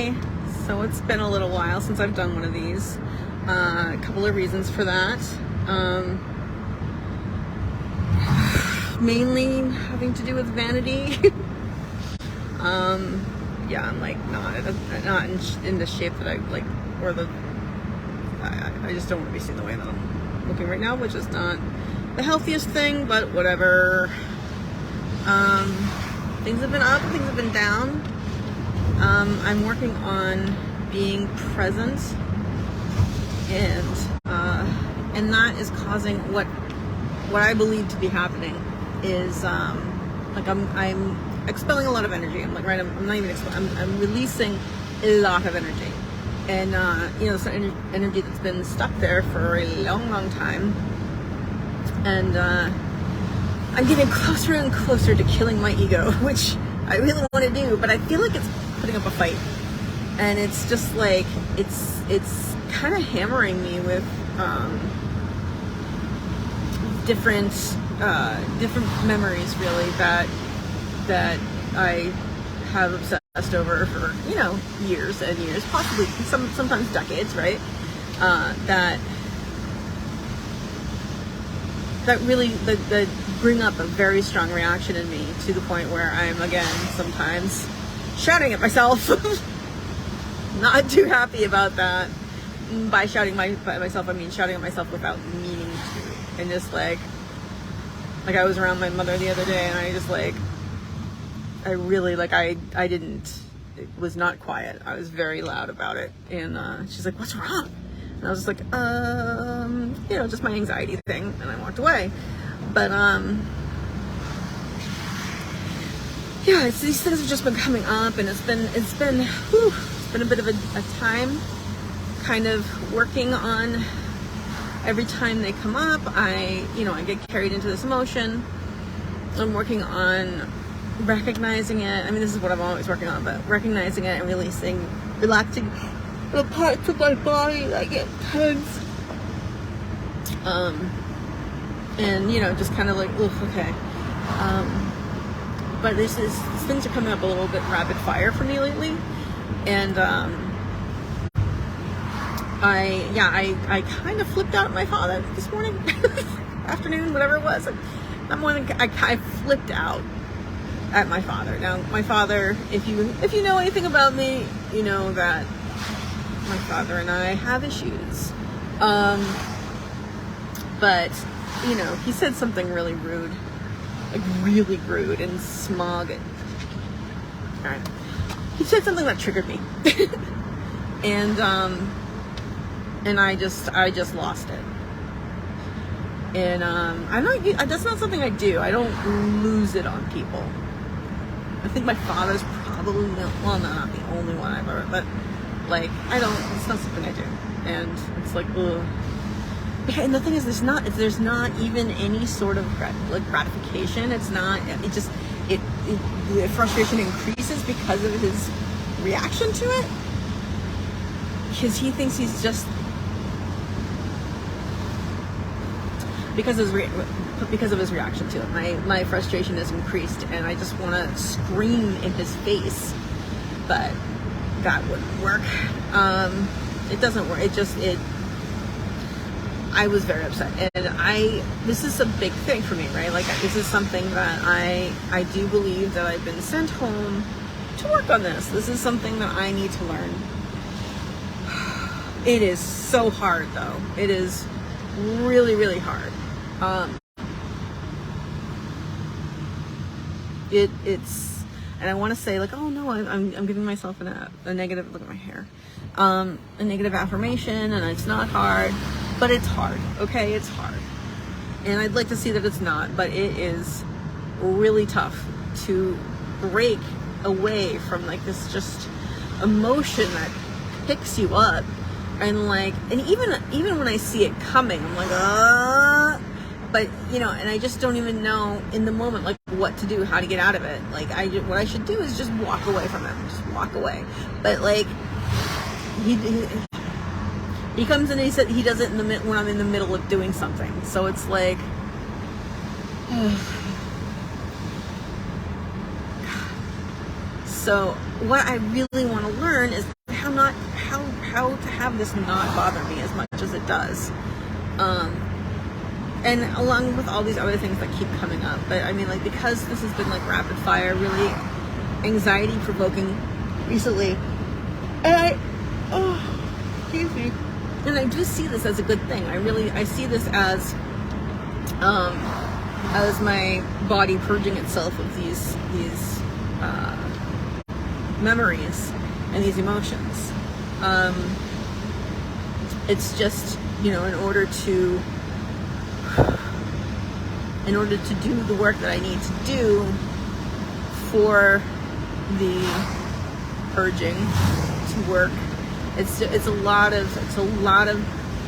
Hi. So it's been a little while since I've done one of these. A couple of reasons for that. Mainly having to do with vanity. Yeah, I'm like not in the shape that I like, or I just don't want to be seen the way that I'm looking right now, which is not the healthiest thing, but whatever. Things have been up, things have been down. I'm working on being present, and that is causing what I believe to be happening is like I'm expelling a lot of energy. I'm like, right, I'm not even expelling, I'm releasing a lot of energy, and you know, some energy that's been stuck there for a long time, and I'm getting closer and closer to killing my ego, which I really want to do, but I feel like it's putting up a fight, and it's just like it's kind of hammering me with different memories, really, that I have obsessed over for, you know, years and years, possibly sometimes decades, right? That really that bring up a very strong reaction in me, to the point where I'm again sometimes shouting at myself. Not too happy about that. By shouting by myself, I mean shouting at myself without meaning to, and just like I was around my mother the other day, and I just like, I really like, I didn't, it was not quiet. I was very loud about it, and she's like, "What's wrong?" And I was just like, you know, just my anxiety thing, and I walked away. But yeah, these things have just been coming up, and it's been a bit of a time, kind of working on. Every time they come up, I get carried into this emotion. I'm working on recognizing it. I mean, this is what I'm always working on, but recognizing it and relaxing the parts of my body that get tense. And, you know, just kind of like, oof, okay. But these things are coming up a little bit rapid fire for me lately. And, I kind of flipped out at my father this morning, afternoon, whatever it was. That morning, I flipped out at my father. Now, my father, if you know anything about me, you know that my father and I have issues. But, you know, he said something really rude, like really rude and smug. All right. He said something that triggered me. And I just lost it. And that's not something I do. I don't lose it on people. I think my father's probably not the only one I've ever, but like it's not something I do. And it's like, ugh. And the thing is, there's not even any sort of gratification. It's not. The frustration increases because of his reaction to it. Because he thinks he's just, because of his reaction to it, my frustration is increased, and I just want to scream in his face, but that wouldn't work. It doesn't work. I was very upset, and this is a big thing for me, right? Like, this is something that I do believe that I've been sent home to work on this. This is something that I need to learn. It is so hard, though. It is really, really hard. It's, and I want to say, like, oh no, I'm giving myself a negative, look at my hair, a negative affirmation, and it's not hard, but it's hard. Okay, it's hard, and I'd like to see that it's not, but it is really tough to break away from like this just emotion that picks you up. And like, and even when I see it coming, I'm like, but you know, and I just don't even know in the moment, like, what to do, how to get out of it. Like, what I should do is just walk away from it, just walk away. But like, he comes in and he said he does it when I'm in the middle of doing something. So it's like, so what I really want to learn is how to have this not bother me as much as it does. And along with all these other things that keep coming up. But I mean, like, because this has been like rapid fire, really anxiety provoking recently, and excuse me. And I do see this as a good thing. I see this as my body purging itself of these memories and these emotions. It's just, in order to do the work that I need to do for the purging to work. It's a lot of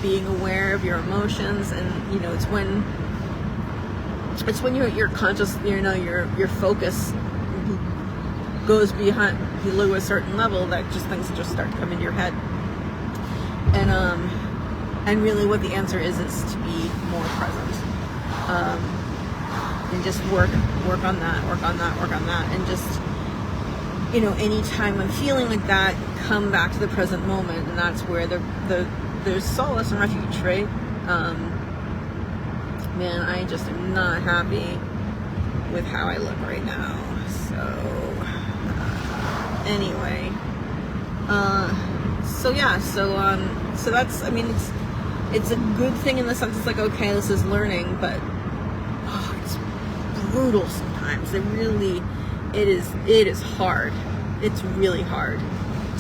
being aware of your emotions, and it's when your conscious, your focus goes below a certain level that things just start to come into your head. And really what the answer is to be more present. And just work on that, and just, anytime I'm feeling like that, come back to the present moment, and that's where there's solace and refuge, right? Man, I just am not happy with how I look right now. So anyway, so that's, I mean, it's a good thing in the sense it's like, okay, this is learning, but it's brutal sometimes. It is hard. It's really hard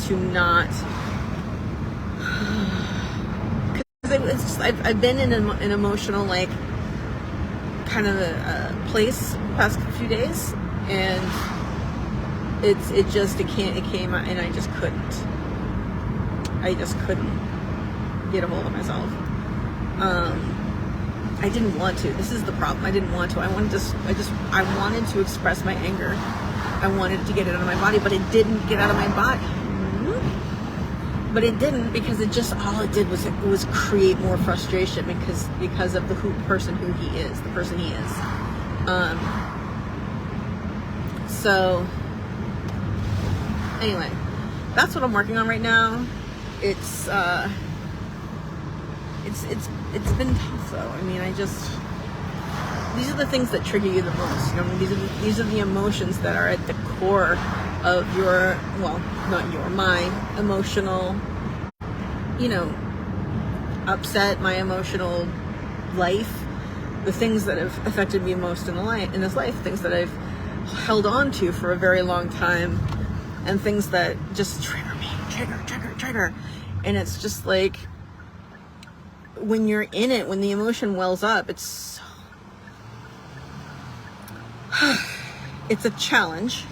to not, because it's just, I've been in an emotional, like, kind of a place the past few days, and it came out, and I just couldn't get a hold of myself. I didn't want to. This is the problem. I didn't want to. I wanted to express my anger. I wanted to get it out of my body, but it didn't get out of my body. But it didn't, because all it did was create more frustration because of the person he is. So anyway, that's what I'm working on right now. It's been tough though. I mean, these are the things that trigger you the most. These are the emotions that are at the core of my emotional, upset, my emotional life, the things that have affected me most in this life, things that I've held on to for a very long time, and things that just trigger me, trigger. And it's just like, when you're in it, when the emotion wells up, it's a challenge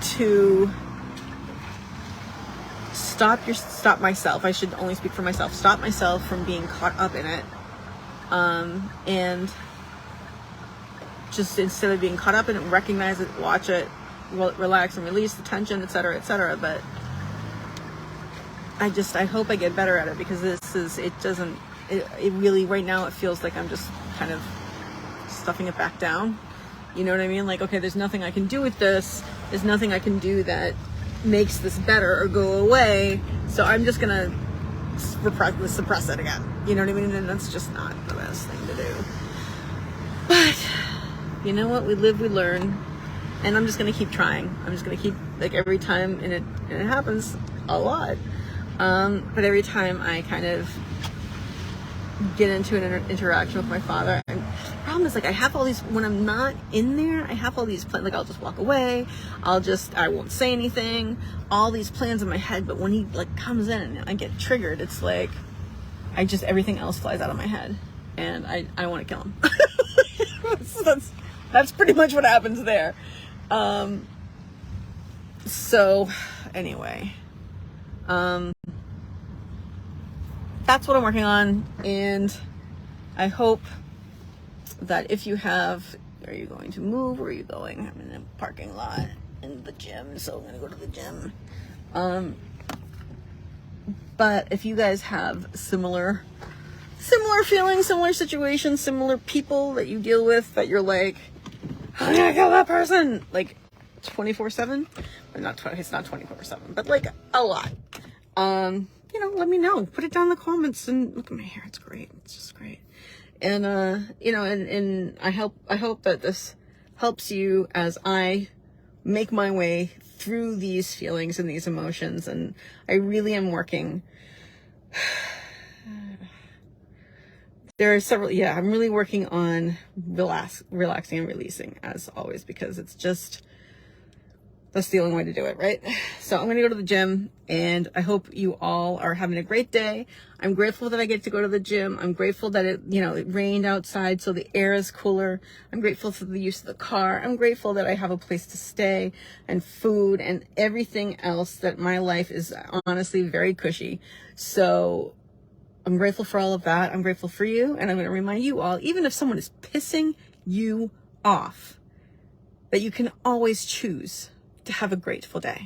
to stop myself. I should only speak for myself. Stop myself from being caught up in it, and just, instead of being caught up in it, recognize it, watch it, relax and release the tension, etc. But I hope I get better at it, because it really, right now, it feels like I'm just kind of stuffing it back down. You know what I mean? Like, okay, there's nothing I can do with this. There's nothing I can do that makes this better or go away. So I'm just going to suppress it again. You know what I mean? And that's just not the best thing to do. But you know what? We live, we learn. And I'm just going to keep trying. I'm just going to keep, like, every time, and it happens a lot. But every time I kind of get into an interaction with my father, and the problem is, like, I have all these, when I'm not in there, I have all these plans, like, I'll just walk away, I won't say anything, all these plans in my head, but when he, like, comes in and I get triggered, it's like, everything else flies out of my head, and I want to kill him. That's pretty much what happens there. So anyway, that's what I'm working on, and I hope that if you have, are you going to move, or are you going? I'm in a parking lot in the gym, so I'm gonna go to the gym. But if you guys have similar feelings, similar situations, similar people that you deal with, that you're like, I'm gonna kill that person, like, 24/7, but not 20, it's not 24/7, but like a lot. You know, let me know, put it down in the comments, and look at my hair. It's great. It's just great. And, you know, and I hope that this helps you as I make my way through these feelings and these emotions. And I really am working. There are several, I'm really working on relaxing and releasing, as always, because it's just, that's the only way to do it, right? So I'm going to go to the gym, and I hope you all are having a great day. I'm grateful that I get to go to the gym. I'm grateful that it rained outside, so the air is cooler. I'm grateful for the use of the car. I'm grateful that I have a place to stay and food and everything else, that my life is honestly very cushy. So I'm grateful for all of that. I'm grateful for you. And I'm going to remind you all, even if someone is pissing you off, that you can always choose to have a grateful day.